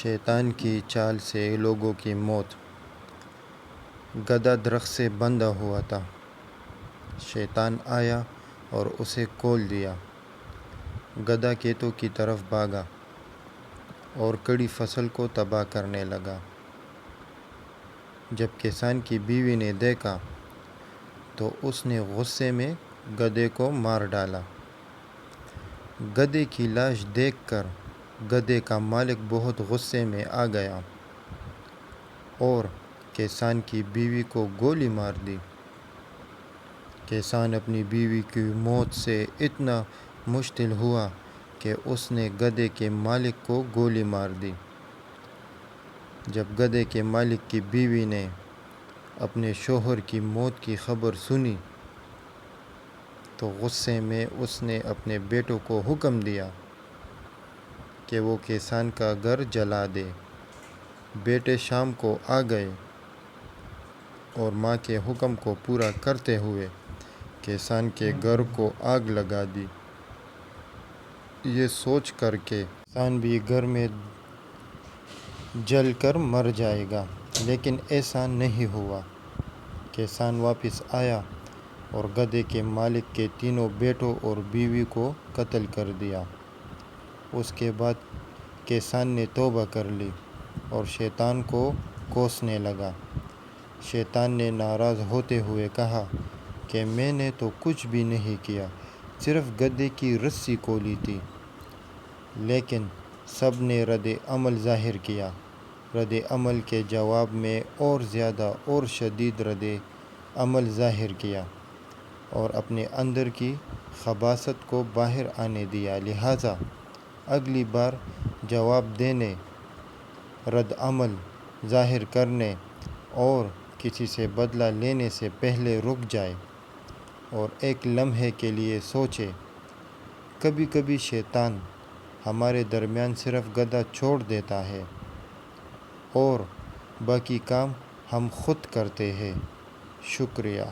شیطان کی چال سے لوگوں کی موت۔ گدھا درخت سے بندھا ہوا تھا۔ شیطان آیا اور اسے کھول دیا۔ گدھا کھیتوں کی طرف بھاگا اور کڑی فصل کو تباہ کرنے لگا۔ جب کسان کی بیوی نے دیکھا تو اس نے غصے میں گدھے کو مار ڈالا۔ گدھے کی لاش دیکھ کر گدھے کا مالک بہت غصے میں آ گیا اور کسان کی بیوی کو گولی مار دی۔ کسان اپنی بیوی کی موت سے اتنا مشتعل ہوا کہ اس نے گدھے کے مالک کو گولی مار دی۔ جب گدھے کے مالک کی بیوی نے اپنے شوہر کی موت کی خبر سنی تو غصے میں اس نے اپنے بیٹوں کو حکم دیا کہ وہ کسان کا گھر جلا دیں۔ بیٹے شام کو آ گئے اور ماں کے حکم کو پورا کرتے ہوئے کسان کے گھر کو آگ لگا دی، یہ سوچ کر کہ کسان بھی گھر میں جل کر مر جائے گا، لیکن ایسا نہیں ہوا۔ کسان واپس آیا اور گدھے کے مالک کے تینوں بیٹوں اور بیوی کو قتل کر دیا۔ اس کے بعد کسان نے توبہ کر لی اور شیطان کو کوسنے لگا۔ شیطان نے ناراض ہوتے ہوئے کہا کہ میں نے تو کچھ بھی نہیں کیا، صرف گدھے کی رسی کھولی تھی۔ لیکن سب نے رد عمل ظاہر کیا۔ رد عمل کے جواب میں اور زیادہ اور شدید رد عمل ظاہر کیا اور اپنے اندر کی خباثت کو باہر آنے دیا۔ لہٰذا اگلی بار جواب دینے، رد عمل ظاہر کرنے اور کسی سے بدلہ لینے سے پہلے رک جائے اور ایک لمحے کے لیے سوچے۔ کبھی کبھی شیطان ہمارے درمیان صرف گدھا چھوڑ دیتا ہے اور باقی کام ہم خود کرتے ہیں۔ شکریہ۔